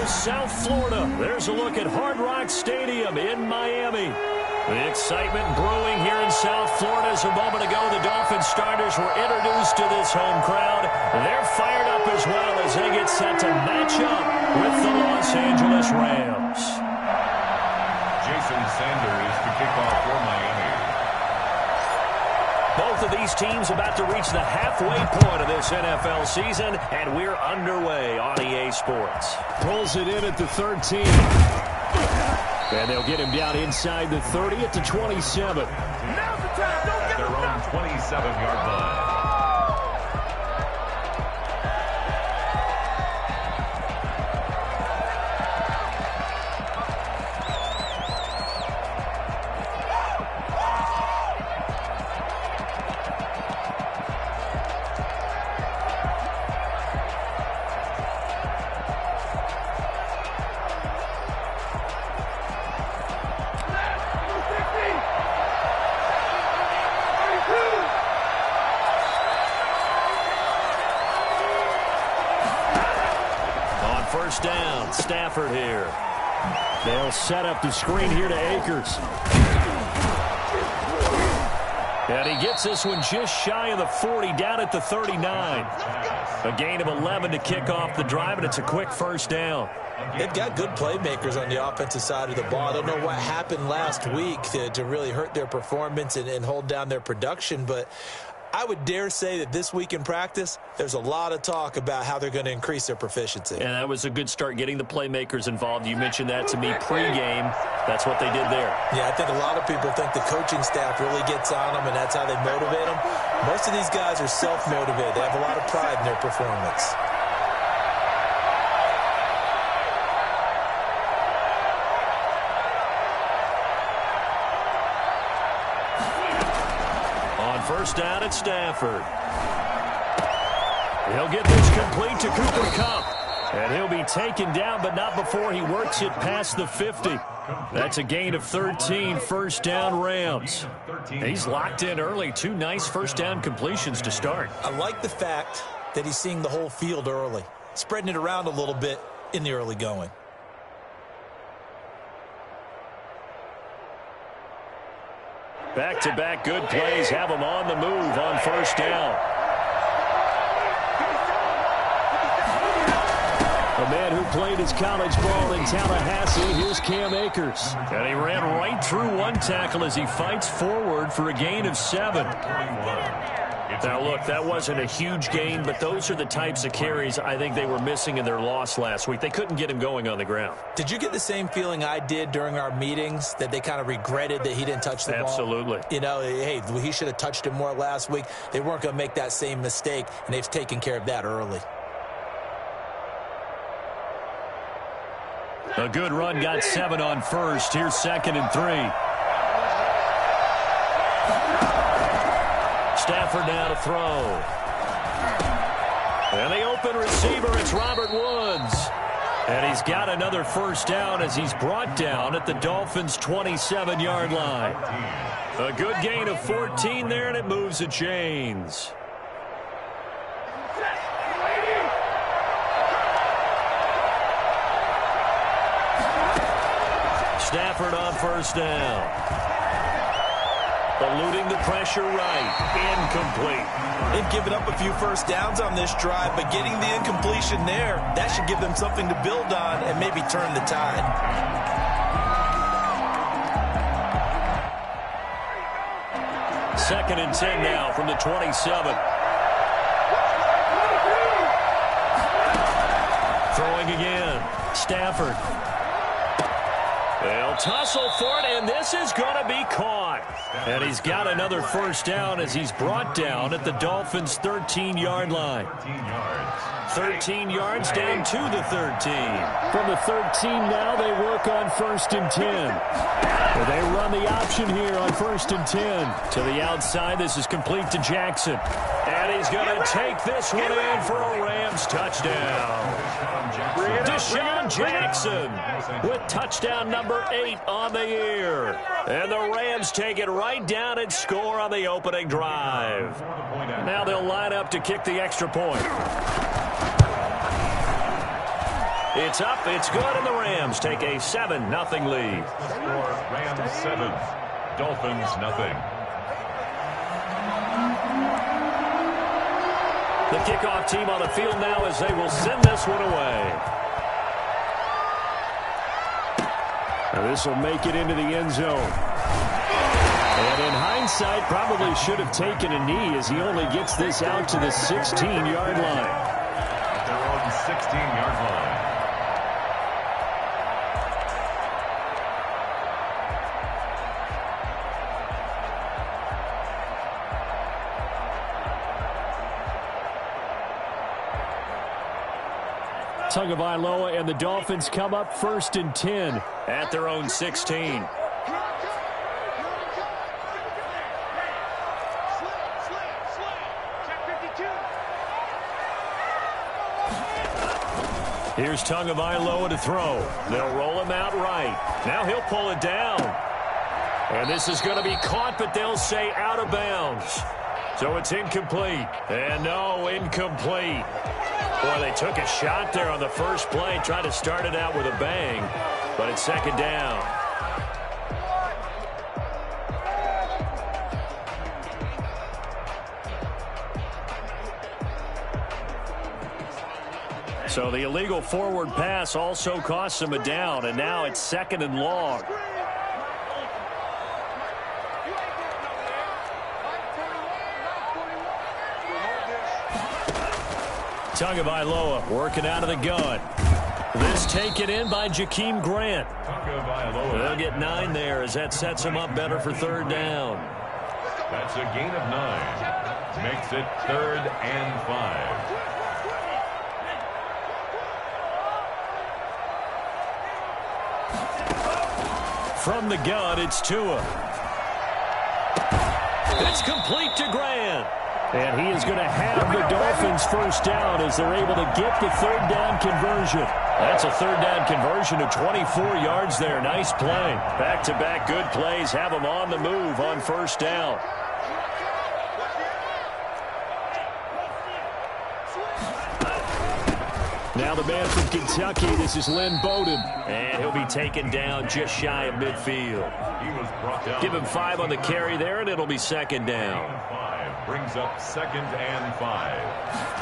to South Florida. There's a look at Hard Rock Stadium in Miami. The excitement brewing here in South Florida as a moment ago the Dolphins starters were introduced to this home crowd. They're fired up as well as they get set to match up with the Los Angeles Rams. Jason Sanders to kick off for Miami. Both of these teams about to reach the halfway point of this NFL season, and we're underway on EA Sports. Pulls it in at the 13. And they'll get him down inside the 30 at the 27. Now's the time. Don't get their own 27-yard line. First down, Stafford here. They'll set up the screen here to Akers. And he gets this one just shy of the 40, down at the 39. A gain of 11 to kick off the drive, and it's a quick first down. They've got good playmakers on the offensive side of the ball. I don't know what happened last week to really hurt their performance and hold down their production, but I would dare say that this week in practice, there's a lot of talk about how they're going to increase their proficiency. And that was a good start, getting the playmakers involved. You mentioned that to me pregame. That's what they did there. Yeah, I think a lot of people think the coaching staff really gets on them, and that's how they motivate them. Most of these guys are self-motivated. They have a lot of pride in their performance. First down at Stafford. He'll get this complete to Cooper Kupp. And he'll be taken down, but not before he works it past the 50. That's a gain of 13, first down Rams. He's locked in early. Two nice first down completions to start. I like the fact that he's seeing the whole field early, spreading it around a little bit in the early going. Back-to-back good plays have him on the move on first down. A man who played his college ball in Tallahassee, here's Cam Akers. And he ran right through one tackle as he fights forward for a gain of 7. Now, look, that wasn't a huge gain, but those are the types of carries I think they were missing in their loss last week. They couldn't get him going on the ground. Did you get the same feeling I did during our meetings, that they kind of regretted that he didn't touch the ball? Absolutely. You know, hey, he should have touched it more last week. They weren't going to make that same mistake, and they've taken care of that early. A good run, got 7 on first. Here's 2nd and 3. Stafford now to throw. And the open receiver, it's Robert Woods. And he's got another first down as he's brought down at the Dolphins' 27-yard line. A good gain of 14 there, and it moves the chains. Stafford on first down. Eluding the pressure right. Incomplete. They've given up a few first downs on this drive, but getting the incompletion there, that should give them something to build on and maybe turn the tide. Second and 10 now from the 27. Throwing again. Stafford. They'll tussle for it, and this is going to be caught. And he's got another first down as he's brought down at the Dolphins' 13-yard line. 13 yards down to the 13. From the 13 now, they work on 1st and 10. Well, they run the option here on 1st and 10. To the outside, this is complete to Jackson. And he's going to take this one in for a Rams touchdown. Deshaun Jackson with touchdown number 8 on the year. And the Rams take it right down and score on the opening drive. Now they'll line up to kick the extra point. It's up, it's good, and the Rams take a 7-0 lead. Score Rams 7, Dolphins nothing. The kickoff team on the field now as they will send this one away. Now this will make it into the end zone. And in hindsight, probably should have taken a knee as he only gets this out to the 16-yard line. At their own 16-yard line. Tagovailoa and the Dolphins come up 1st and 10 at their own 16. Here's Tagovailoa to throw. They'll roll him out right. Now he'll pull it down. And this is going to be caught, but they'll say out of bounds. So it's incomplete. And no, incomplete. Boy, they took a shot there on the first play, tried to start it out with a bang, but it's 2nd down. So the illegal forward pass also costs him a down, and now it's 2nd and long. Tagovailoa working out of the gun. This taken in by Jakeem Grant. They'll get 9 there as that sets him up better for 3rd down. That's a gain of 9. Makes it 3rd and 5. From the gun, it's Tua. It's complete to Grant. And he is going to have the Dolphins 1st down as they're able to get the 3rd down conversion. That's a 3rd down conversion of 24 yards there. Nice play. Back-to-back good plays have them on the move on 1st down. Now the man from Kentucky, this is Lynn Bowden. And he'll be taken down just shy of midfield. He was brought down. Give him 5 on the carry there, and it'll be 2nd down. Brings up 2nd and 5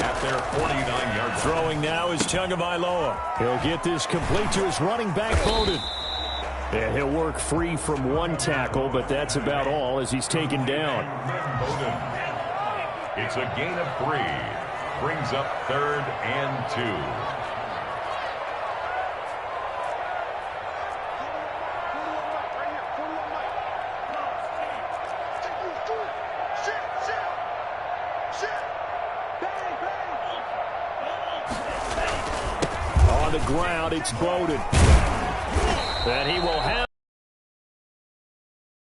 at their 49-yard line. Throwing now is Tagovailoa. He'll get this complete to his running back, Bowden. And he'll work free from 1 tackle, but that's about all as he's taken down. Bowden. It's a gain of 3. Brings up 3rd and 2. On the ground, it's Bowden. And he will have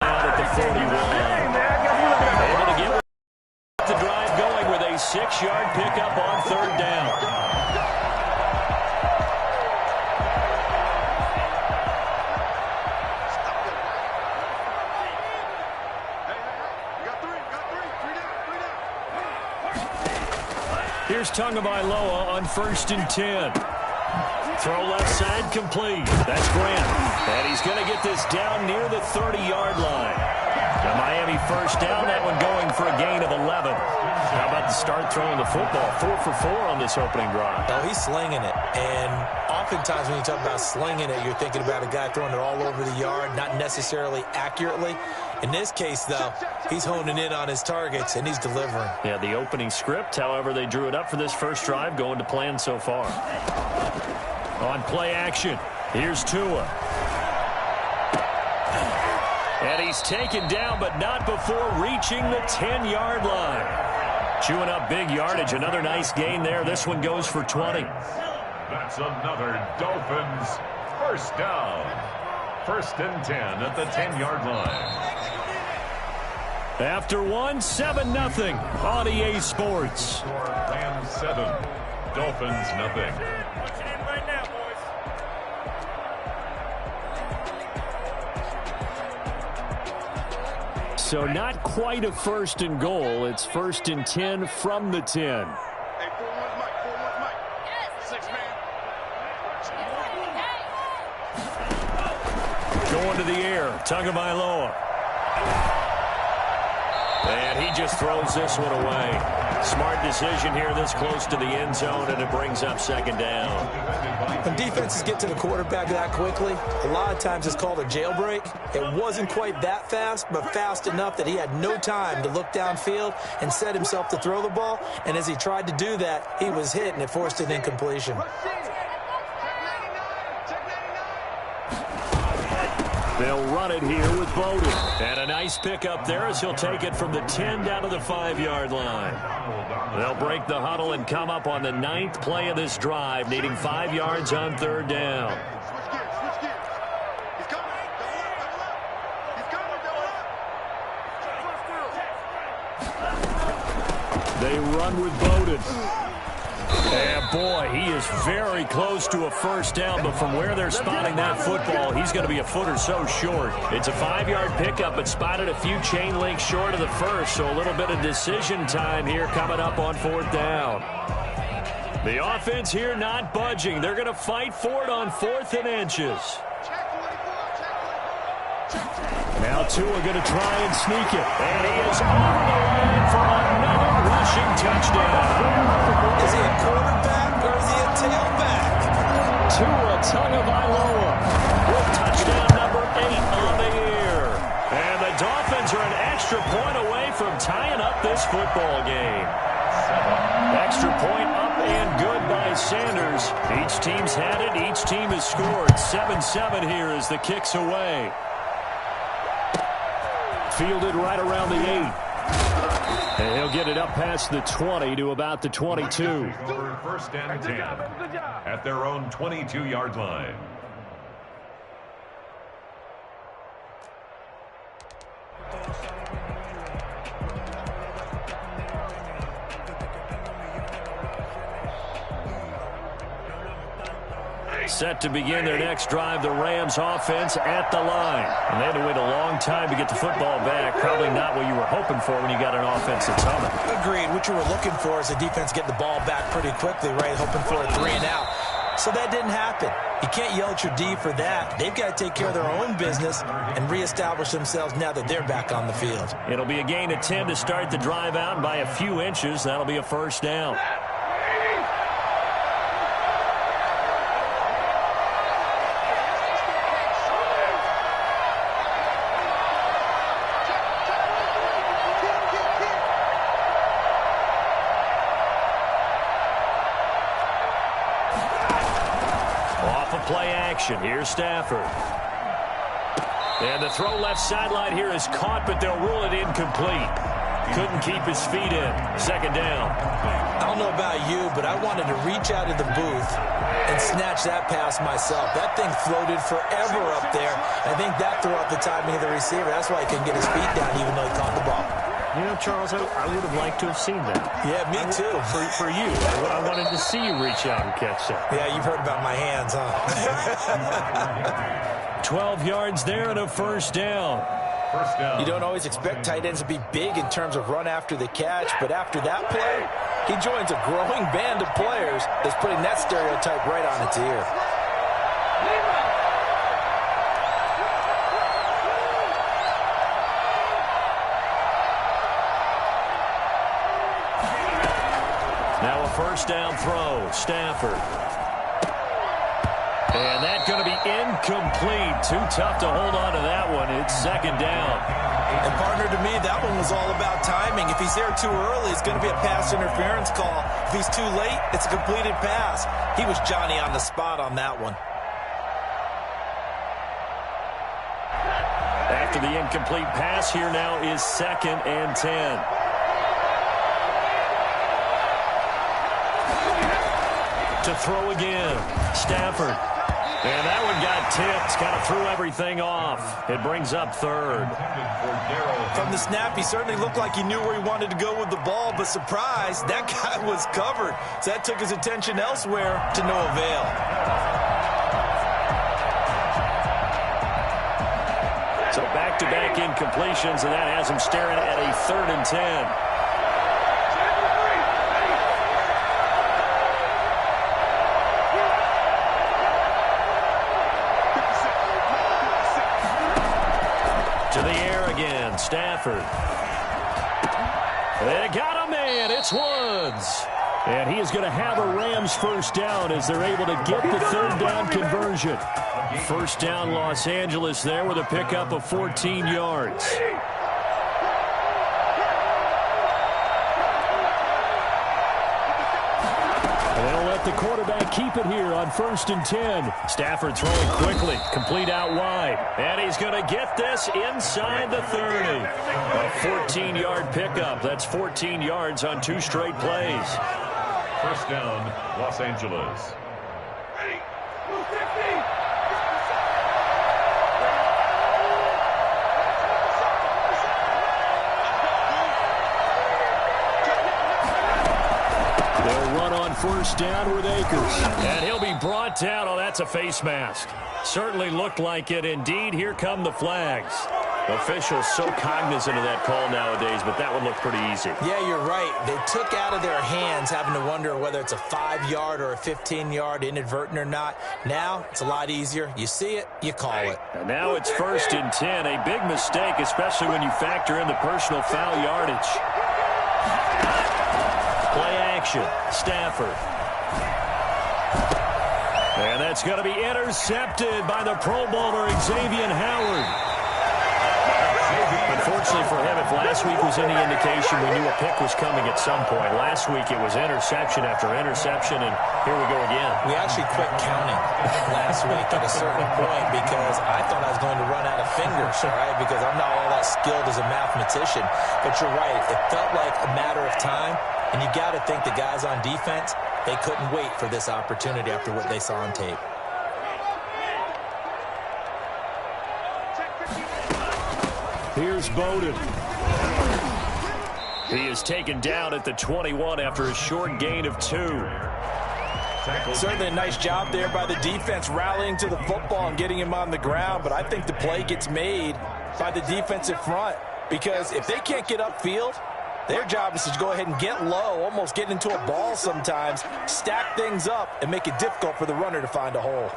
at the 41. Able to get the drive going with a 6-yard pickup on 3rd down. Here's Tagovailoa on 1st and 10. Throw left side complete. That's Grant. And he's going to get this down near the 30-yard line. Now Miami 1st down. That one going for a gain of 11. How about the start throwing the football? 4 for 4 on this opening drive. Oh, he's slinging it. And oftentimes when you talk about slinging it, you're thinking about a guy throwing it all over the yard, not necessarily accurately. In this case, though, he's honing in on his targets, and he's delivering. Yeah, the opening script, however, they drew it up for this first drive, going to plan so far. On play action, here's Tua. And he's taken down, but not before reaching the 10-yard line. Chewing up big yardage. Another nice gain there. This one goes for 20. That's another Dolphins 1st down. 1st and 10 at the 10-yard line. After 7-0 on EA Sports. Rams 7, Dolphins nothing. So not quite a 1st and goal. It's 1st and 10 from the 10. Hey, 4-1 Mike. 4-1 Mike. Yes. 6 man. Going to the air. Tagovailoa. And he just throws this one away. Smart decision here this close to the end zone, and it brings up second down. When defenses get to the quarterback that quickly, a lot of times it's called a jailbreak. It wasn't quite that fast, but fast enough that he had no time to look downfield and set himself to throw the ball. And as he tried to do that, he was hit, and it forced an incompletion. They'll run it here with Bowden. And a nice pickup there as he'll take it from the 10 down to the 5-yard line. They'll break the huddle and come up on the 9th play of this drive, needing 5 yards on 3rd down. They run with Bowden. And boy, he is very close to a first down, but from where they're spotting that football, he's going to be a foot or so short. It's a 5-yard pickup, but spotted a few chain links short of the first, so a little bit of decision time here coming up on 4th down. The offense here not budging. They're going to fight for it on 4th and inches. Now Tua going to try and sneak it. And he is over the line for another rushing touchdown. Is he a quarterback or is he a tailback? Tua Tagovailoa with touchdown number 8 on the year. And the Dolphins are an extra point away from tying up this football game. Extra point up and good by Sanders. Each team's had it. Each team has scored. 7-7 here as the kick's away. Fielded right around the 8. And he'll get it up past the 20 to about the 22. First and 10 at their own 22-yard line. Set to begin their next drive, the Rams offense at the line. And they had to wait a long time to get the football back. Probably not what you were hoping for when you got an offense that's humming. Agreed. What you were looking for is the defense getting the ball back pretty quickly, right? Hoping for a 3 and out. So that didn't happen. You can't yell at your D for that. They've got to take care of their own business and reestablish themselves now that they're back on the field. It'll be a gain of 10 to start the drive out by a few inches. That'll be a first down. Play action. Here's Stafford. And the throw left sideline here is caught, but they'll rule it incomplete. Couldn't keep his feet in. Second down. I don't know about you, but I wanted to reach out of the booth and snatch that pass myself. That thing floated forever up there. I think that threw out the timing of the receiver. That's why he couldn't get his feet down even though he caught the ball. You know, Charles, I would have liked to have seen that. Yeah, me too. For you. I wanted to see you reach out and catch that. Yeah, you've heard about my hands, huh? 12 yards there and a first down. First down. You don't always expect tight ends to be big in terms of run after the catch, but after that play, he joins a growing band of players that's putting that stereotype right on its ear. Now a first down throw. Stafford. And that's going to be incomplete. Too tough to hold on to that one. It's second down. And partner, to me, that one was all about timing. If he's there too early, it's going to be a pass interference call. If he's too late, it's a completed pass. He was Johnny on the spot on that one. After the incomplete pass, here now is 2nd and 10. To throw again. Stafford. And that one got tipped. Kind of threw everything off. It brings up 3rd. From the snap, he certainly looked like he knew where he wanted to go with the ball, but surprise, that guy was covered. So that took his attention elsewhere to no avail. So back-to-back incompletions, and that has him staring at a 3rd and 10. Stafford. They got a man. It's Woods. And he is going to have a Rams first down as they're able to get the third down conversion. First down Los Angeles there with a pickup of 14 yards. They'll let the quarterback keep it here on 1st and 10. Stafford throwing quickly, complete out wide. And he's going to get this inside the 30. A 14-yard pickup. That's 14 yards on 2 straight plays. First down, Los Angeles. They'll run on first down with Akers. And he'll be brought down. Oh, that's a face mask. Certainly looked like it. Indeed, here come the flags. Officials so cognizant of that call nowadays, but that one looked pretty easy. Yeah, you're right. They took out of their hands having to wonder whether it's a 5-yard or a 15-yard, inadvertent or not. Now, it's a lot easier. You see it, you call it. And now it's 1st and 10. A big mistake, especially when you factor in the personal foul yardage. Play action. Stafford. And that's going to be intercepted by the Pro Bowler, Xavier Howard. Unfortunately for him, if last week was any indication, we knew a pick was coming at some point. Last week it was interception after interception, and here we go again. We actually quit counting last week at a certain point because I thought I was going to run out of fingers, all right, because I'm not all that skilled as a mathematician. But you're right. It felt like a matter of time, and you got to think the guys on defense, they couldn't wait for this opportunity after what they saw on tape. Here's Bowden. He is taken down at the 21 after a short gain of 2. Certainly a nice job there by the defense rallying to the football and getting him on the ground, but I think the play gets made by the defensive front because if they can't get upfield, their job is to go ahead and get low, almost get into a ball sometimes, stack things up, and make it difficult for the runner to find a hole.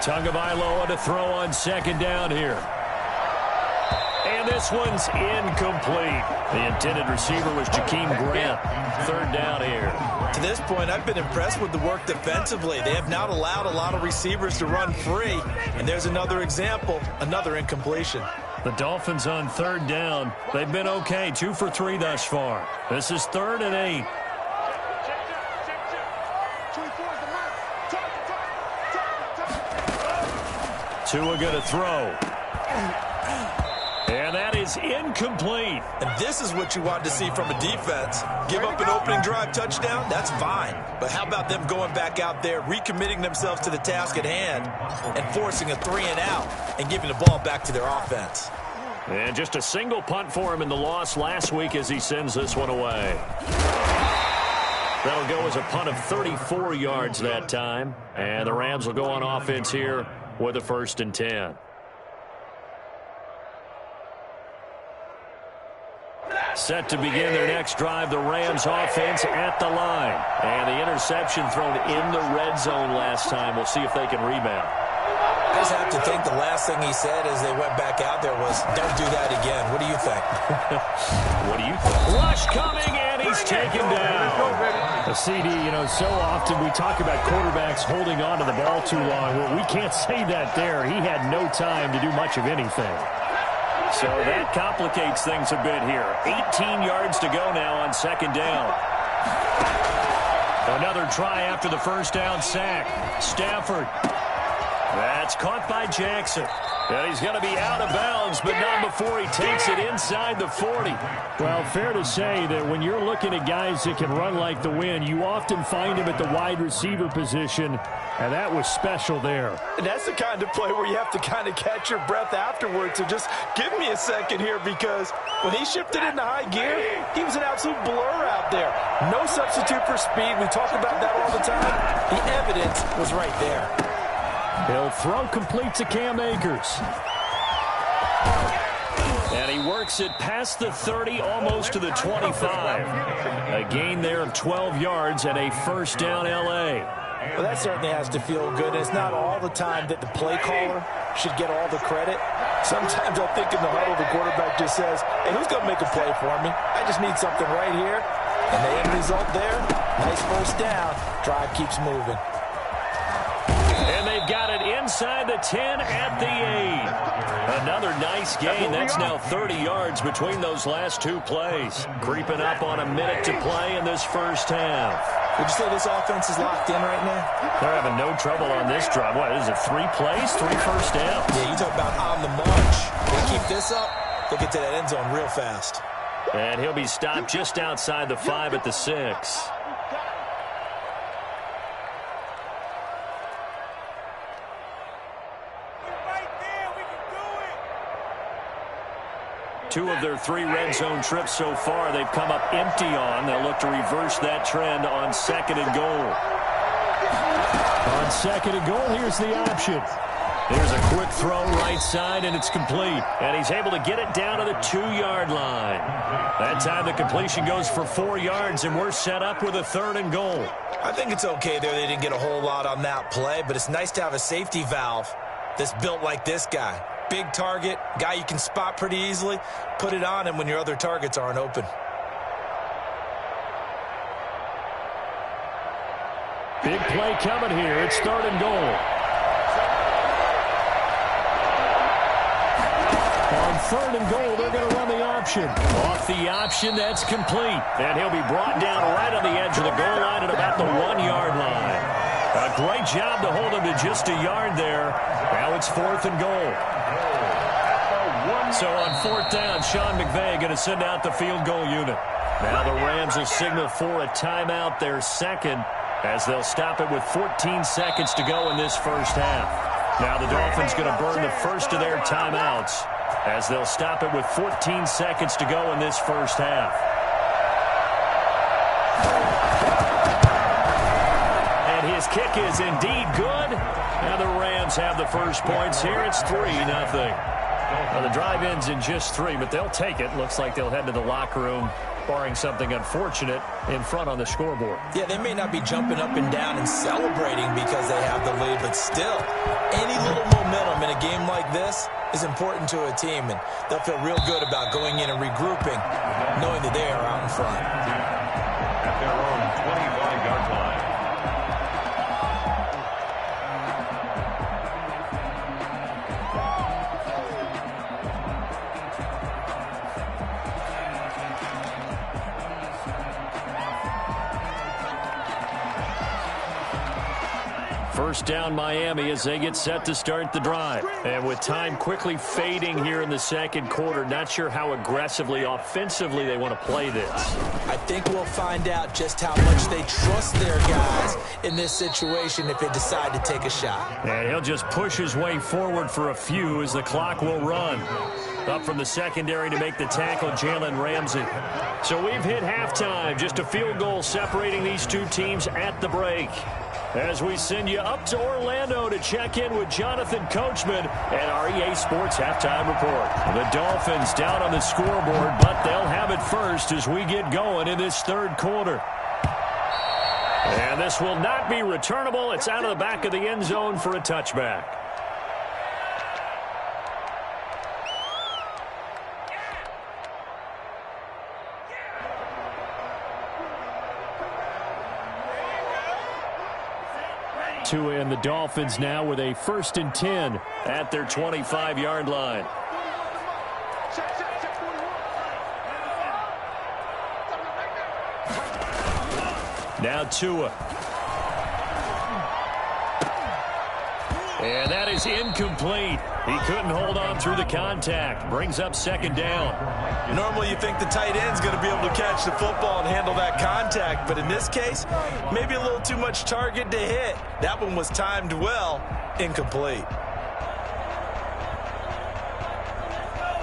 Tagovailoa to throw on 2nd down here. And this one's incomplete. The intended receiver was Jakeem Grant. 3rd down here. To this point, I've been impressed with the work defensively. They have not allowed a lot of receivers to run free. And there's another example, another incompletion. The Dolphins on 3rd down. They've been okay, 2 for 3 thus far. This is 3rd and 8. Tua going to throw. And that is incomplete. And this is what you want to see from a defense. Give up an opening drive touchdown, that's fine. But how about them going back out there, recommitting themselves to the task at hand, and forcing a 3-and-out and giving the ball back to their offense. And just a single punt for him in the loss last week as he sends this one away. That'll go as a punt of 34 yards that time. And the Rams will go on offense here with a 1st and 10. Set to begin their next drive, the Rams offense at the line. And the interception thrown in the red zone last time. We'll see if they can rebound. I just have to think the last thing he said as they went back out there was, don't do that again. What do you think? What do you think? Rush coming, and he's taken down. A CD, so often we talk about quarterbacks holding on to the ball too long. Well, we can't say that there. He had no time to do much of anything. So that complicates things a bit here. 18 yards to go now on 2nd down. Another try after the first down sack. Stafford. That's caught by Jackson. And he's going to be out of bounds, but not before he takes it inside the 40. Well, fair to say that when you're looking at guys that can run like the wind, you often find him at the wide receiver position, and that was special there. And that's the kind of play where you have to kind of catch your breath afterwards. So just give me a second here, because when he shifted into high gear, he was an absolute blur out there. No substitute for speed. We talk about that all the time. The evidence was right there. He'll throw complete to Cam Akers. And he works it past the 30, almost to the 25. A gain there of 12 yards and a first down L.A. Well, that certainly has to feel good. It's not all the time that the play caller should get all the credit. Sometimes I think in the huddle, the quarterback just says, hey, who's going to make a play for me? I just need something right here. And the end result there, nice first down. Drive keeps moving. And they've got it inside the 10 at the 8. Another nice gain. That's now 30 yards between those last two plays. Creeping up on a minute to play in this first half. Would you say this offense is locked in right now? They're having no trouble on this drive. What is it, 3 plays, 3 first downs? Yeah, you talk about on the march. They keep this up, they'll get to that end zone real fast. And he'll be stopped just outside the 5 at the 6. Two of their 3 red zone trips so far, they've come up empty on. They'll look to reverse that trend on 2nd and goal. On 2nd and goal, here's the option. Here's a quick throw right side, and it's complete. And he's able to get it down to the 2-yard line. That time the completion goes for 4 yards, and we're set up with a 3rd and goal. I think it's okay there. They didn't get a whole lot on that play, but it's nice to have a safety valve that's built like this guy. Big target, guy you can spot pretty easily. Put it on him when your other targets aren't open. Big play coming here. It's 3rd and goal. On 3rd and goal, they're going to run the option. Off the option, that's complete. And he'll be brought down right on the edge of the goal line at about the 1-yard line. A great job to hold him to just a yard there. Now it's 4th and goal. So on 4th down, Sean McVay going to send out the field goal unit. Now the Rams will signal for a timeout, their 2nd, as they'll stop it with 14 seconds to go in this first half. Now the Dolphins going to burn the first of their timeouts, as they'll stop it with 14 seconds to go in this first half. And his kick is indeed good. Now the Rams have the first points here. It's 3-0. Well, the drive ends in just 3, but they'll take it. Looks like they'll head to the locker room, barring something unfortunate, in front on the scoreboard. Yeah, they may not be jumping up and down and celebrating because they have the lead, but still, any little momentum in a game like this is important to a team, and they'll feel real good about going in and regrouping, knowing that they are out in front. At their own 25-yard line. First down Miami as they get set to start the drive. And with time quickly fading here in the second quarter, not sure how aggressively, offensively they want to play this. I think we'll find out just how much they trust their guys in this situation if they decide to take a shot. And he'll just push his way forward for a few as the clock will run. Up from the secondary to make the tackle, Jalen Ramsey. So we've hit halftime. Just a field goal separating these two teams at the break. As we send you up to Orlando to check in with Jonathan Coachman and our EA Sports Halftime Report. The Dolphins down on the scoreboard, but they'll have it first as we get going in this third quarter. And this will not be returnable. It's out of the back of the end zone for a touchback. Tua and the Dolphins now with a 1st and 10 at their 25-yard line. Now Tua. And that is incomplete. He couldn't hold on through the contact. Brings up 2nd down. Normally you think the tight end's going to be able to catch the football and handle that contact, but in this case, maybe a little too much target to hit. That one was timed well, incomplete.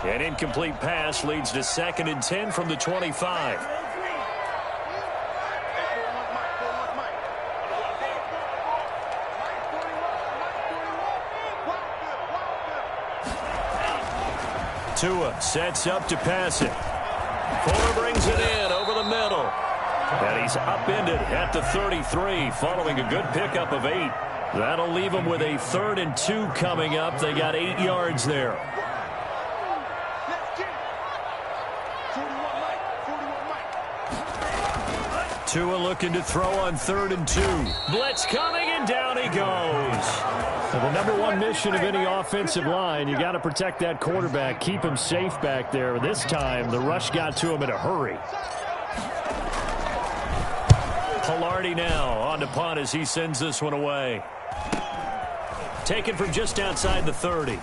An incomplete pass leads to 2nd and 10 from the 25. Tua sets up to pass it. Fuller brings it in over the middle. And he's upended at the 33 following a good pickup of 8. That'll leave them with a 3rd and 2 coming up. They got 8 yards there. Tua looking to throw on 3rd and 2. Blitz coming, and down he goes. So the number one mission of any offensive line, you got to protect that quarterback, keep him safe back there. This time, the rush got to him in a hurry. Pilardi now on to punt as he sends this one away. Taken from just outside the 30. He's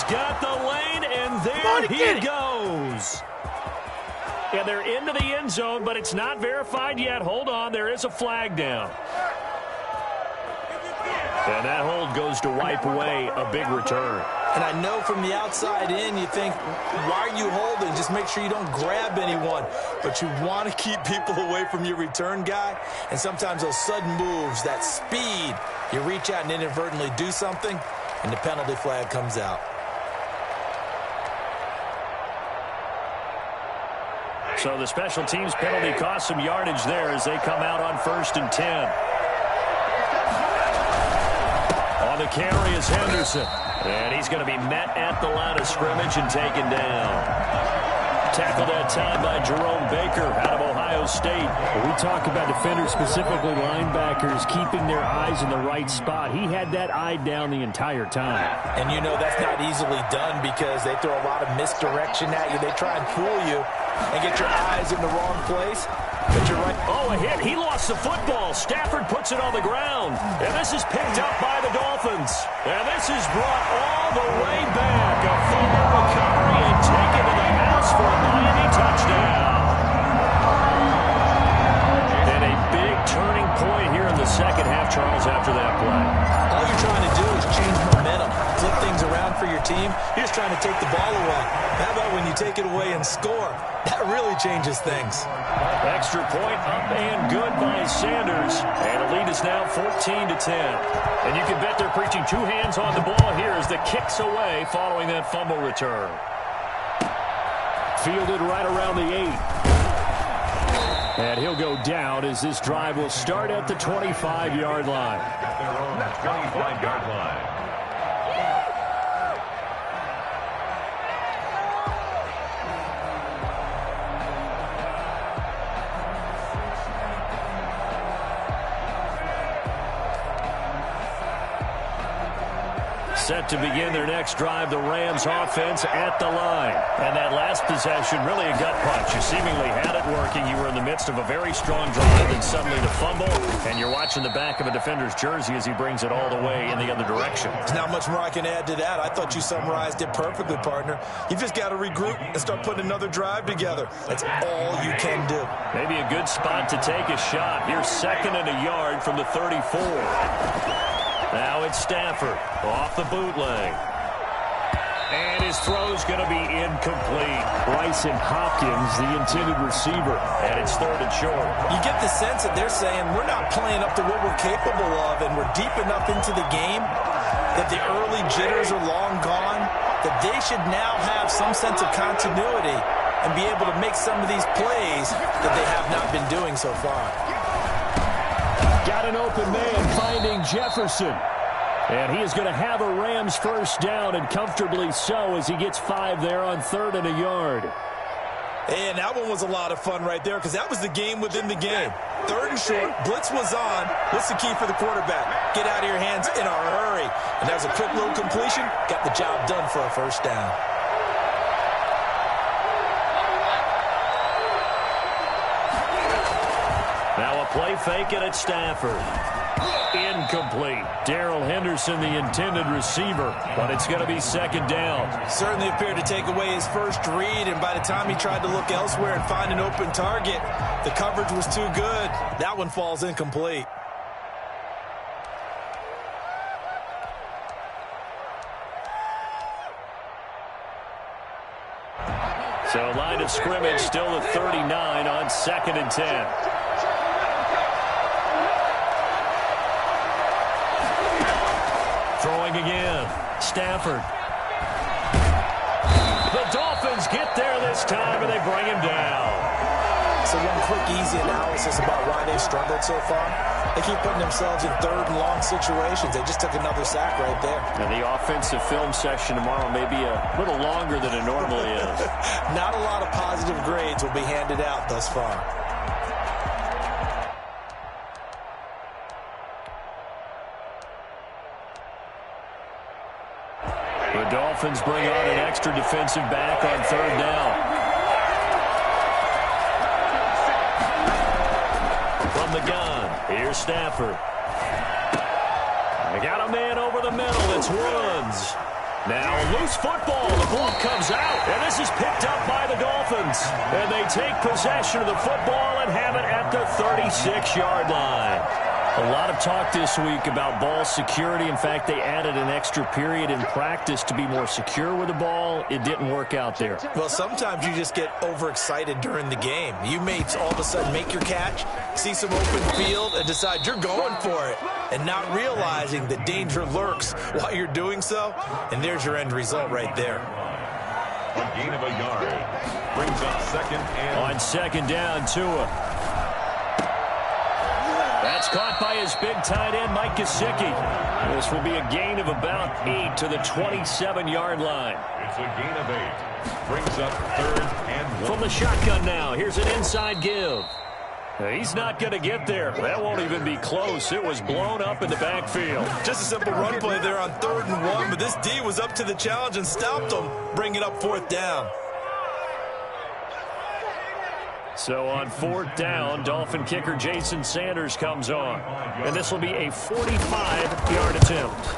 got the lane, and there he goes. And they're into the end zone, but it's not verified yet. Hold on, there is a flag down. And that hold goes to wipe away a big return. And I know from the outside in, you think, why are you holding? Just make sure you don't grab anyone. But you want to keep people away from your return guy. And sometimes those sudden moves, that speed, you reach out and inadvertently do something, and the penalty flag comes out. So the special teams penalty cost some yardage there as they come out on 1st and 10. On the carry is Henderson. And he's going to be met at the line of scrimmage and taken down. Tackled that time by Jerome Baker out of Ohio State. We talk about defenders, specifically linebackers, keeping their eyes in the right spot. He had that eye down the entire time. And you know that's not easily done because they throw a lot of misdirection at you. They try and fool you and get your eyes in the wrong place. But you're right. Oh, a hit. He lost the football. Stafford puts it on the ground. And this is picked up by the Dolphins. And this is brought all the way back. A fumble recovery and taken to the house for a Miami touchdown. And a big turning point here in the second half, Charles, after that play. All you're trying to do is change momentum, flip things around for your team. You're just trying to take the ball away. How about when you take it away and score? That really changes things. Extra point up and good by Sanders. And the lead is now 14-10. And you can bet they're preaching 2 hands on the ball here as the kick's away following that fumble return. Fielded right around the 8. And he'll go down as this drive will start at the 25-yard line. At their own 25-yard line. Set to begin their next drive, the Rams offense at the line. And that last possession, really a gut punch. You seemingly had it working. You were in the midst of a very strong drive, and suddenly the fumble, and you're watching the back of a defender's jersey as he brings it all the way in the other direction. There's not much more I can add to that. I thought you summarized it perfectly, partner. You just got to regroup and start putting another drive together. That's all you can do. Maybe a good spot to take a shot. Here's 2nd and a yard from the 34. Now it's Stafford off the bootleg. And his throw's going to be incomplete. Bryson Hopkins, the intended receiver. And it's 3rd and short. You get the sense that they're saying we're not playing up to what we're capable of, and we're deep enough into the game that the early jitters are long gone, that they should now have some sense of continuity and be able to make some of these plays that they have not been doing so far. Got an open man finding Jefferson. And he is going to have a Rams first down, and comfortably so, as he gets 5 there on 3rd and a yard. And that one was a lot of fun right there because that was the game within the game. 3rd and short, blitz was on. What's the key for the quarterback? Get out of your hands in a hurry. And that was a quick little completion. Got the job done for a first down. Now a play fake it at Stafford. Incomplete. Darrell Henderson, the intended receiver, but it's going to be 2nd down. Certainly appeared to take away his first read, and by the time he tried to look elsewhere and find an open target, the coverage was too good. That one falls incomplete. So line of scrimmage still at 39 on 2nd and 10. Throwing again. Stafford. The Dolphins get there this time, and they bring him down. So one quick, easy analysis about why they've struggled so far. They keep putting themselves in third and long situations. They just took another sack right there. And the offensive film session tomorrow may be a little longer than it normally is. Not a lot of positive grades will be handed out thus far. The Dolphins bring on an extra defensive back on third down. From the gun, here's Stafford. They got a man over the middle. It's Woods. Now loose football. The ball comes out, and this is picked up by the Dolphins. And they take possession of the football and have it at the 36-yard line. A lot of talk this week about ball security. In fact, they added an extra period in practice to be more secure with the ball. It didn't work out there. Well, sometimes you just get overexcited during the game. You may all of a sudden make your catch, see some open field, and decide you're going for it, and not realizing the danger lurks while you're doing so. And there's your end result right there. A gain of a yard brings up second and... On second down, Tua. That's caught by his big tight end, Mike Gesicki. This will be a gain of about 8 to the 27-yard line. It's a gain of 8. Brings up third and 1. From the shotgun now, here's an inside give. He's not going to get there. That won't even be close. It was blown up in the backfield. Just a simple run play there on 3rd and 1, but this D was up to the challenge and stopped him, bringing up 4th down. So on 4th down, Dolphin kicker Jason Sanders comes on. And this will be a 45-yard attempt.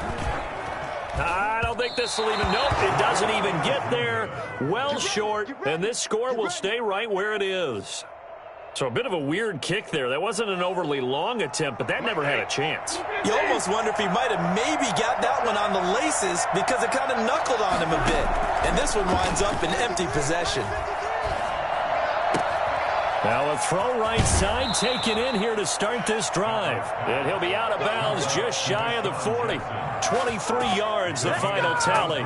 I don't think this will even, nope, it doesn't even get there. Well short, and this score will stay right where it is. So a bit of a weird kick there. That wasn't an overly long attempt, but that never had a chance. You almost wonder if he might have maybe got that one on the laces because it kind of knuckled on him a bit. And this one winds up in empty possession. Now a throw right side taken in here to start this drive. And he'll be out of bounds just shy of the 40. 23 yards, the final tally.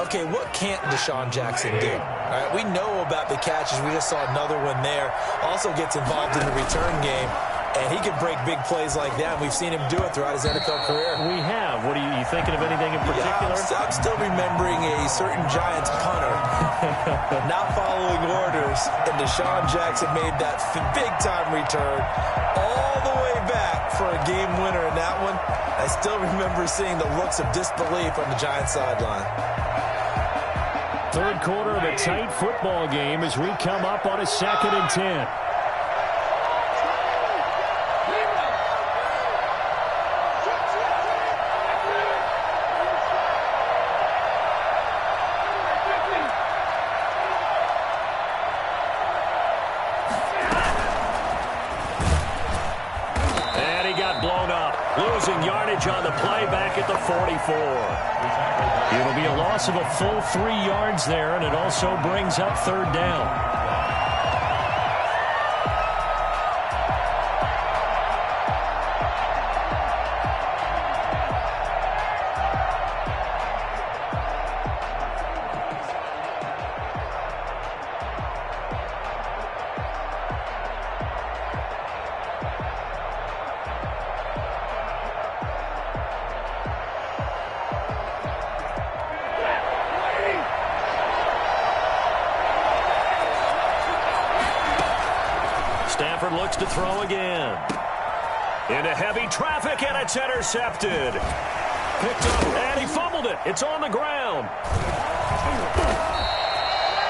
Okay, what can't Deshaun Jackson do? All right, we know about the catches. We just saw another one there. Also gets involved in the return game. And he can break big plays like that. We've seen him do it throughout his NFL career. We have. What are you thinking of anything in particular? Yeah, I'm still remembering a certain Giants punter not following orders, and Deshaun Jackson made that big-time return all the way back for a game winner in that one. I still remember seeing the looks of disbelief on the Giants sideline. Third quarter of a tight football game as we come up on a 2nd and 10. Losing yardage on the play back at the 44. It'll be a loss of a full 3 yards there, and it also brings up 3rd down. Stafford looks to throw again. Into heavy traffic, and it's intercepted. Picked up, and he fumbled it. It's on the ground.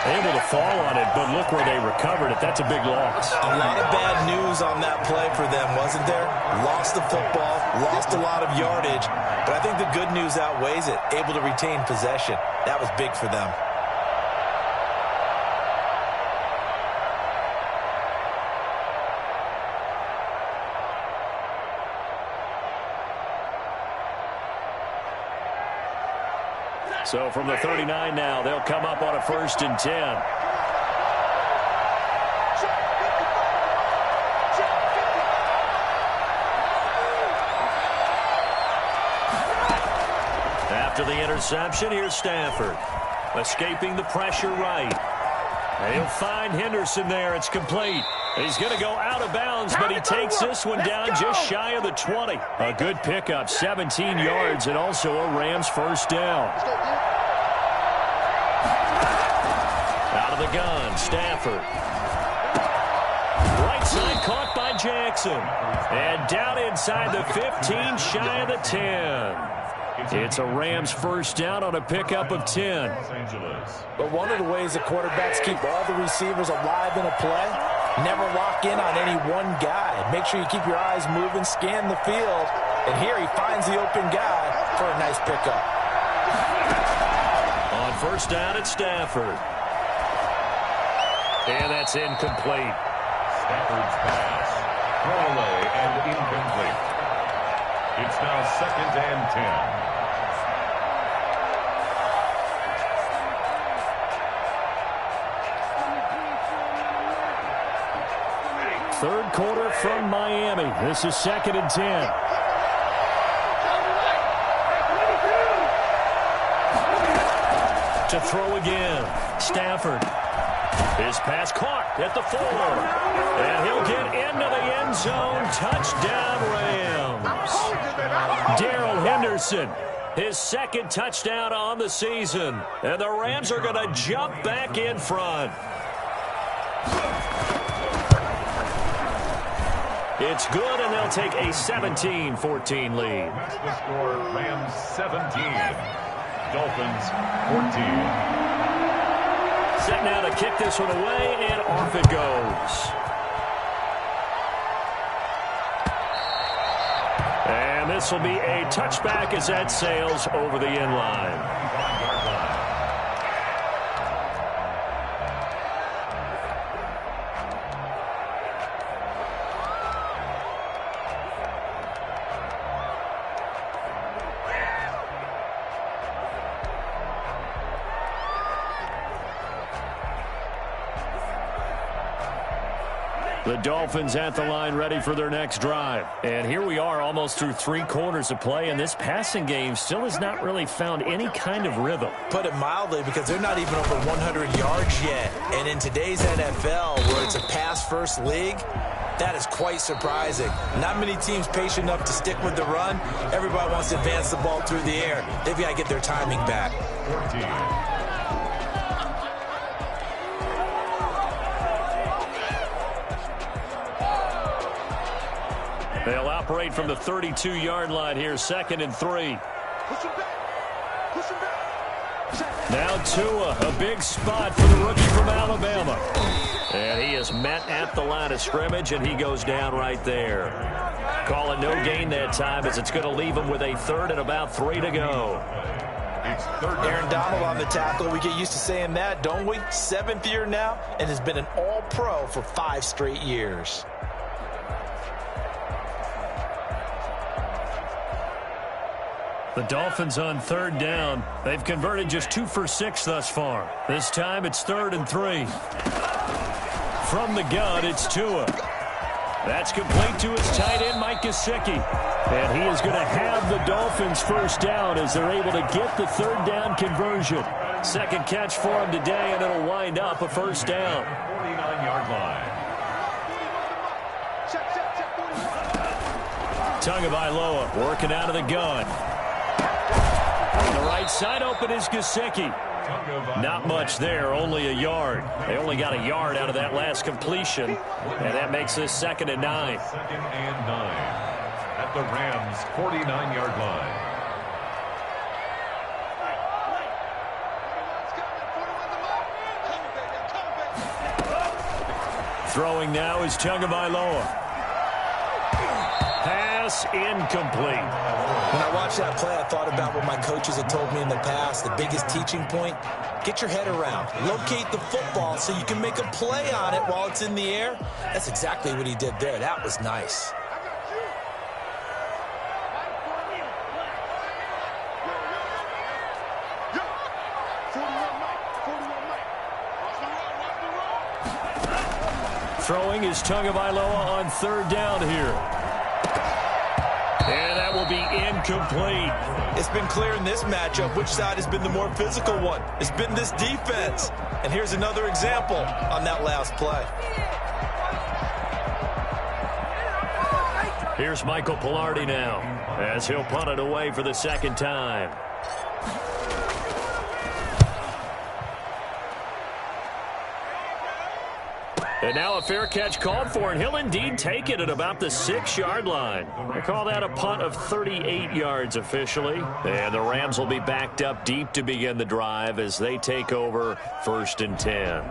Able to fall on it, but look where they recovered it. That's a big loss. A lot of bad news on that play for them, wasn't there? Lost the football, lost a lot of yardage, but I think the good news outweighs it. Able to retain possession. That was big for them. So from the 39 now, they'll come up on a 1st and 10. After the interception, here's Stafford. Escaping the pressure right. He'll find Henderson there. It's complete. He's going to go out of bounds, but he takes this one down just shy of the 20. A good pickup, 17 yards, and also a Rams first down. Out of the gun, Stafford. Right side caught by Jackson. And down inside the 15, shy of the 10. It's a Rams first down on a pickup of 10. But one of the ways the quarterbacks keep all the receivers alive in a play, never lock in on any one guy. Make sure you keep your eyes moving, scan the field. And here he finds the open guy for a nice pickup. On first down, it's Stafford. And that's incomplete. Stafford's pass. Throw away and incomplete. It's now 2nd and 10. Third quarter from Miami. This is 2nd and 10. To throw again. Stafford. His pass caught at the 4. And he'll get into the end zone. Touchdown, Rams. Darrell Henderson. His 2nd touchdown on the season. And the Rams are going to jump back in front. It's good, and they'll take a 17-14 lead. That's the score, Rams 17. Dolphins 14. Set now to kick this one away, and off it goes. And this will be a touchback as that sails over the end line. The Dolphins at the line ready for their next drive. And here we are almost through 3 quarters of play, and this passing game still has not really found any kind of rhythm. Put it mildly, because they're not even over 100 yards yet. And in today's NFL, where it's a pass-first league, that is quite surprising. Not many teams patient enough to stick with the run. Everybody wants to advance the ball through the air. They've got to get their timing back. 14. They'll operate from the 32-yard line here, 2nd and 3. Now Tua, a big spot for the rookie from Alabama. And he is met at the line of scrimmage, and he goes down right there. Call it no gain that time, as it's going to leave him with a 3rd and about 3 to go. Aaron Donald on the tackle. We get used to saying that, don't we? 7th year now, and has been an all-pro for 5 straight years. The Dolphins on 3rd down. They've converted just 2 for 6 thus far. This time it's 3rd and 3. From the gun, it's Tua. That's complete to his tight end, Mike Gesicki. And he is going to have the Dolphins first down as they're able to get the 3rd down conversion. 2nd catch for him today, and it'll wind up a first down. 49-yard line. Tagovailoa working out of the gun. On the right side open is Gesicki. Not much there, only a yard. They only got a yard out of that last completion, and that makes this 2nd and 9. 2nd and 9 at the Rams' 49-yard line. Throwing now is Tagovailoa. Pass incomplete. When I watched that play, I thought about what my coaches had told me in the past. The biggest teaching point, get your head around. Locate the football so you can make a play on it while it's in the air. That's exactly what he did there. That was nice. Throwing is Tagovailoa on 3rd down here. And that will be incomplete. It's been clear in this matchup which side has been the more physical one. It's been this defense. And here's another example on that last play. Here's Michael Pilardi now as he'll punt it away for the second time. And now a fair catch called for, and he'll indeed take it at about the 6-yard line. I call that a punt of 38 yards officially. And the Rams will be backed up deep to begin the drive as they take over 1st and 10.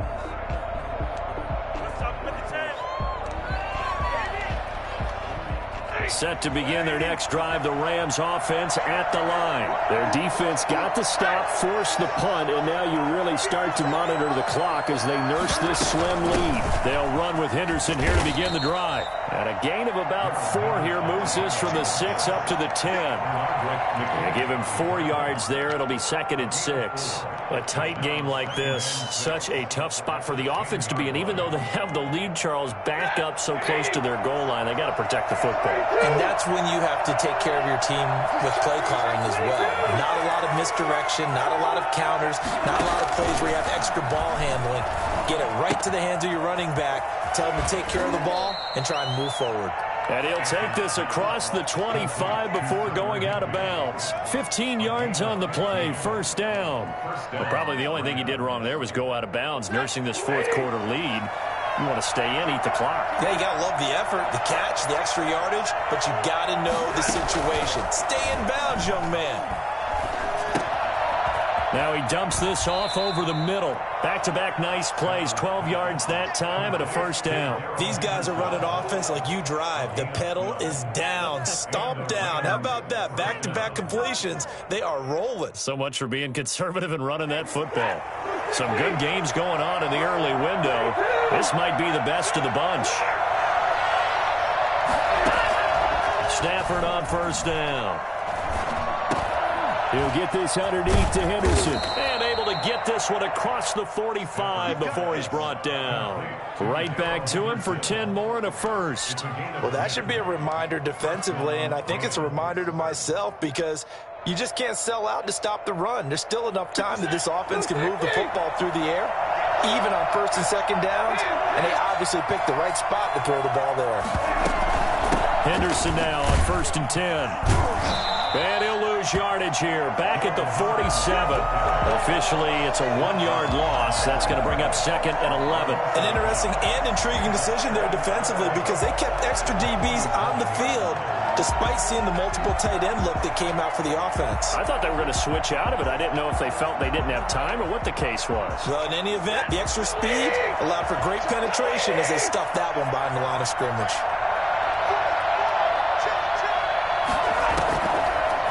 Set to begin their next drive, the Rams offense at the line. Their defense got to stop, force the punt, and now you really start to monitor the clock as they nurse this slim lead. They'll run with Henderson here to begin the drive. And a gain of about 4 here moves this from the 6 up to the 10. They give him 4 yards there. It'll be 2nd and 6. A tight game like this, such a tough spot for the offense to be in. Even though they have the lead, Charles, back up so close to their goal line, they got to protect the football. And that's when you have to take care of your team with play calling as well. Not a lot of misdirection, not a lot of counters, not a lot of plays where you have extra ball handling. Get it right to the hands of your running back, tell him to take care of the ball, and try and move forward. And he'll take this across the 25 before going out of bounds. 15 yards on the play, 1st down. But probably the only thing he did wrong there was go out of bounds, nursing this 4th quarter lead. You want to stay in, eat the clock. Yeah, you got to love the effort, the catch, the extra yardage, but you got to know the situation. Stay in bounds, young man. Now he dumps this off over the middle. Back-to-back nice plays, 12 yards that time and a 1st down. These guys are running offense like you drive. The pedal is down, stomp down. How about that? Back-to-back completions. They are rolling. So much for being conservative and running that football. Some good games going on in the early window. This might be the best of the bunch. Stafford on 1st down. He'll get this underneath to Henderson. And able to get this one across the 45 before he's brought down. Right back to him for 10 more and a 1st. Well, that should be a reminder defensively, and I think it's a reminder to myself because you just can't sell out to stop the run. There's still enough time that this offense can move the football through the air, even on 1st and 2nd downs, and they obviously picked the right spot to throw the ball there. Henderson now on 1st and 10. And he'll lose yardage here. Back at the 47. Officially, it's a 1-yard loss. That's going to bring up 2nd and 11. An interesting and intriguing decision there defensively because they kept extra DBs on the field despite seeing the multiple tight end look that came out for the offense. I thought they were going to switch out of it. I didn't know if they felt they didn't have time or what the case was. Well, in any event, the extra speed allowed for great penetration as they stuffed that one behind the line of scrimmage.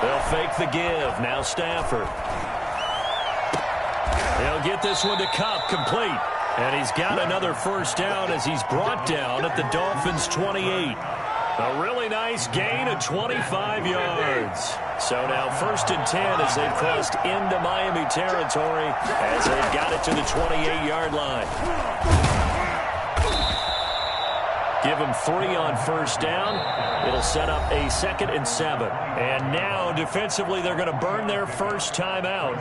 They'll fake the give. Now Stafford. He'll get this one to Kupp, complete. And he's got another 1st down as he's brought down at the Dolphins' 28. A really nice gain of 25 yards. So now 1st and 10 as they've crossed into Miami territory as they've got it to the 28-yard line. Give them 3 on 1st down. It'll set up a 2nd and 7. And now, defensively, they're going to burn their 1st time out.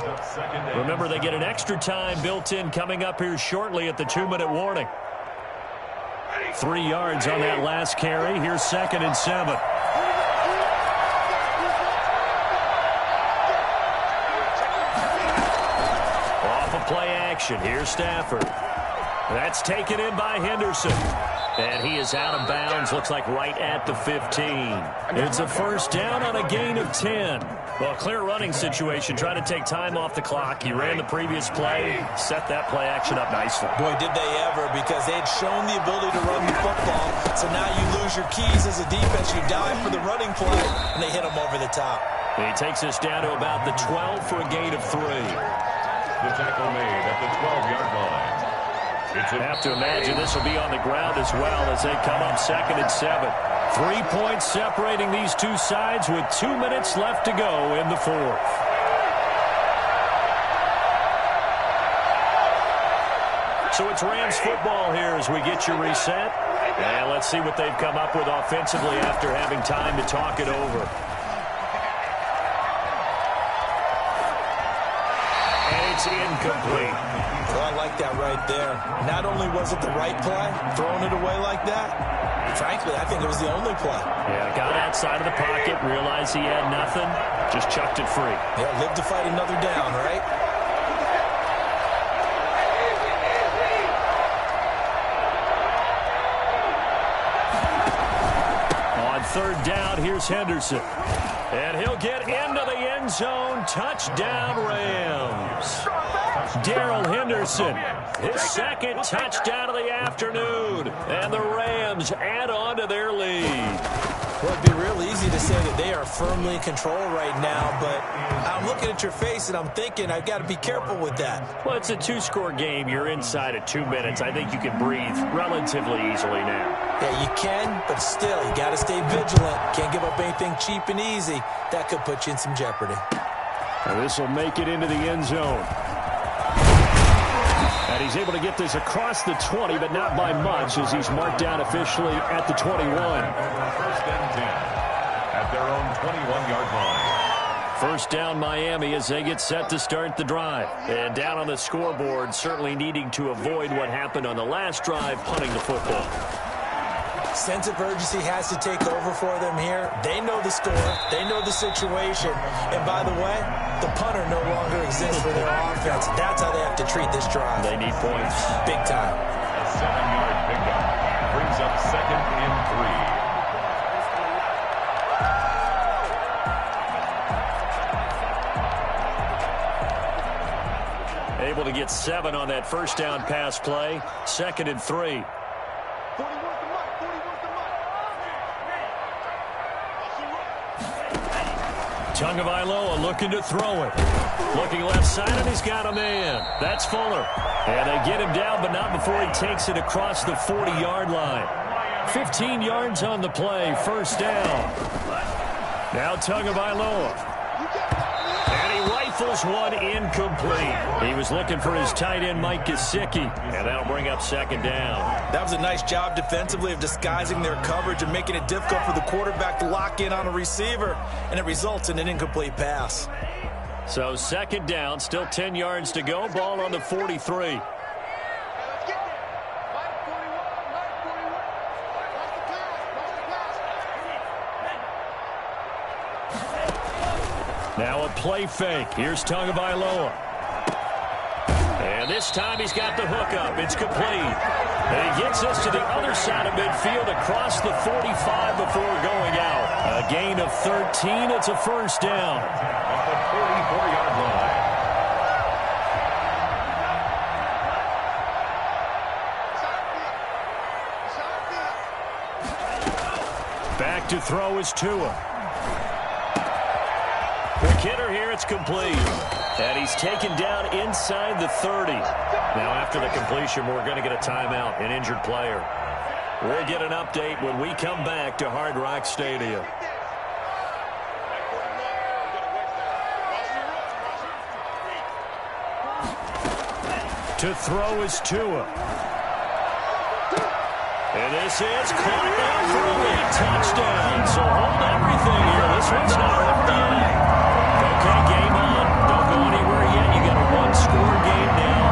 Remember, they get an extra time built in coming up here shortly at the 2-minute warning. 3 yards on that last carry. Here's 2nd and 7. Off of play action. Here's Stafford. That's taken in by Henderson. And he is out of bounds, looks like right at the 15. It's a 1st down on a gain of 10. Well, clear running situation. Try to take time off the clock. He ran the previous play, set that play action up nicely. Boy, did they ever, because they had shown the ability to run the football. So now you lose your keys as a defense. You dive for the running play, and they hit him over the top. And he takes us down to about the 12 for a gain of 3. The tackle made at the 12-yard line. I have to imagine this will be on the ground as well as they come up 2nd and 7. 3 points separating these two sides with 2 minutes left to go in the 4th. So it's Rams football here as we get you reset. And let's see what they've come up with offensively after having time to talk it over. It's incomplete. Well, I like that right there. Not only was it the right play, throwing it away like that, frankly, I think it was the only play. Yeah, got outside of the pocket, realized he had nothing, just chucked it free. Yeah, live to fight another down, right? On third down, here's Henderson. And he'll get into the end zone. Touchdown, Rams. Darrell Henderson, his second touchdown of the afternoon. And the Rams add on to their lead. Well, it'd be real easy to say that they are firmly in control right now, but I'm looking at your face and I'm thinking I've got to be careful with that. Well, it's a two-score game. You're inside of 2 minutes. I think you can breathe relatively easily now. Yeah, you can, but still, you got to stay vigilant. Can't give up anything cheap and easy. That could put you in some jeopardy. And this will make it into the end zone. And he's able to get this across the 20, but not by much, as he's marked down officially at the 21. First and 10 at their own 21-yard line. First down, Miami, as they get set to start the drive. And down on the scoreboard, certainly needing to avoid what happened on the last drive, punting the football. Sense of urgency has to take over for them here. They know the score. They know the situation. And by the way, the punter no longer exists for their offense. That's how they have to treat this drive. They need points. Big time. A 7-yard pickup brings up second and 3. Able to get 7 on that first down pass play. Second and 3. Tagovailoa looking to throw it. Looking left side, and he's got a man. That's Fuller. And they get him down, but not before he takes it across the 40-yard line. 15 yards on the play, first down. Now Tagovailoa. And he rifles one incomplete. He was looking for his tight end, Mike Gesicki, and that'll bring up second down. That was a nice job defensively of disguising their coverage and making it difficult for the quarterback to lock in on a receiver, and it results in an incomplete pass. So second down, still 10 yards to go, ball on the 43. Now a play fake. Here's Tagovailoa. And this time he's got the hook up. It's complete. And he gets us to the other side of midfield across the 45 before going out. A gain of 13. It's a first down. At the 44-yard line. Back to throw is Tua. Quick hitter here, it's complete. And he's taken down inside the 30. Now after the completion, we're going to get a timeout, an injured player. We'll get an update when we come back to Hard Rock Stadium. To throw is Tua. And this is caught down for a late touchdown. So hold everything here. This one's not over yet. Okay, game on. Don't go anywhere yet. You got a one-score game now.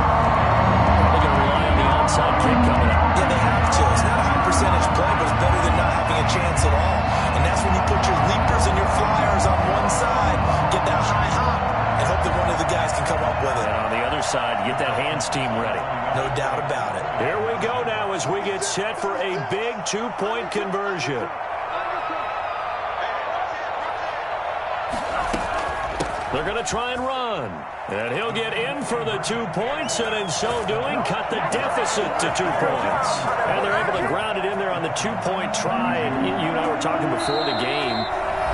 Probably going to rely on the onside kick coming up. Yeah, they have to. It's not a high percentage play, but it's better than not having a chance at all. And that's when you put your leapers and your flyers on one side, get that high hop, and hope that one of the guys can come up with it. And on the other side, get that hands team ready. No doubt about it. Here we go now as we get set for a big two-point conversion. They're going to try and run. And he'll get in for the 2 points, and in so doing, cut the deficit to 2 points. And they're able to ground it in there on the two-point try. And you and I were talking before the game.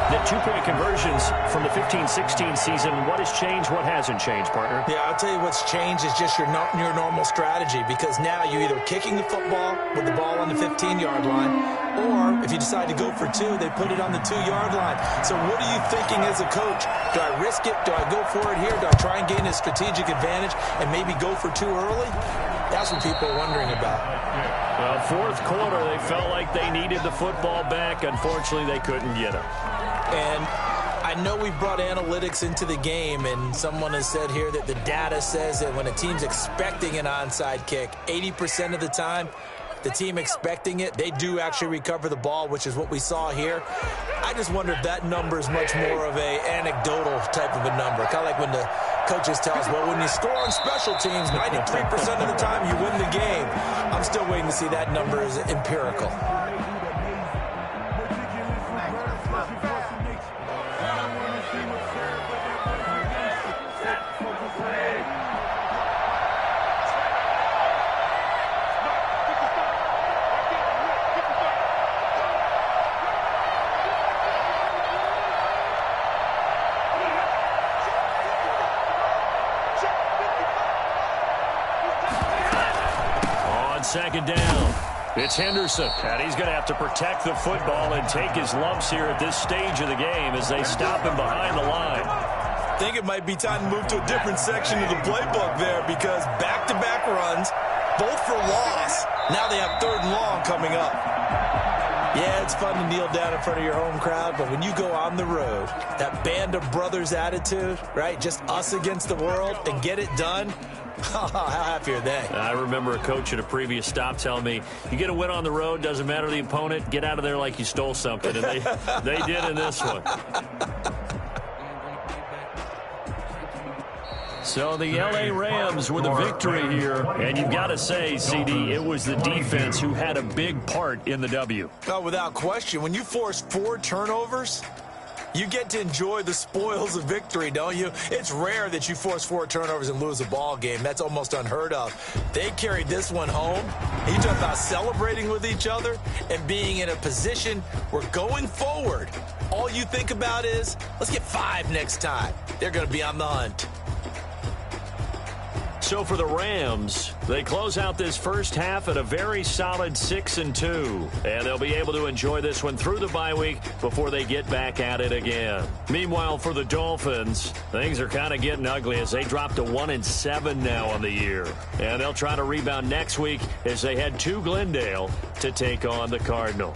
The two-point conversions from the 15-16 season, what has changed, what hasn't changed, partner? Yeah, I'll tell you what's changed is just your normal strategy, because now you're either kicking the football with the ball on the 15-yard line, or if you decide to go for two, they put it on the 2-yard line. So what are you thinking as a coach? Do I risk it? Do I go for it here? Do I try and gain a strategic advantage and maybe go for two early? That's what people are wondering about. Fourth quarter, they felt like they needed the football back. Unfortunately, they couldn't get it. And I know we brought analytics into the game, and someone has said here that the data says that when a team's expecting an onside kick, 80% of the time, the team expecting it, they do actually recover the ball, which is what we saw here. I just wonder if that number is much more of a anecdotal type of a number. Kind of like when the coaches tell us, well, when you score on special teams, 93% of the time you win the game. I'm still waiting to see that number as empirical. Second down. It's Henderson, and he's going to have to protect the football and take his lumps here at this stage of the game as they stop him behind the line. I think it might be time to move to a different section of the playbook there because back-to-back runs, both for loss. Now they have 3rd and long coming up. Yeah, it's fun to kneel down in front of your home crowd, but when you go on the road, that band of brothers attitude, right, just us against the world, and get it done, how happy are they? I remember a coach at a previous stop telling me, you get a win on the road, doesn't matter the opponent, get out of there like you stole something. And they did in this one. So the L.A. Rams with a victory here. And you've got to say, CD, it was the defense who had a big part in the W. Oh, without question. When you force 4 turnovers, you get to enjoy the spoils of victory, don't you? It's rare that you force 4 turnovers and lose a ball game. That's almost unheard of. They carried this one home. You talk about celebrating with each other and being in a position where going forward, all you think about is, let's get 5 next time. They're going to be on the hunt. So for the Rams, they close out this first half at a very solid 6-2. And they'll be able to enjoy this one through the bye week before they get back at it again. Meanwhile, for the Dolphins, things are kind of getting ugly as they drop to 1-7 now on the year. And they'll try to rebound next week as they head to Glendale to take on the Cardinals.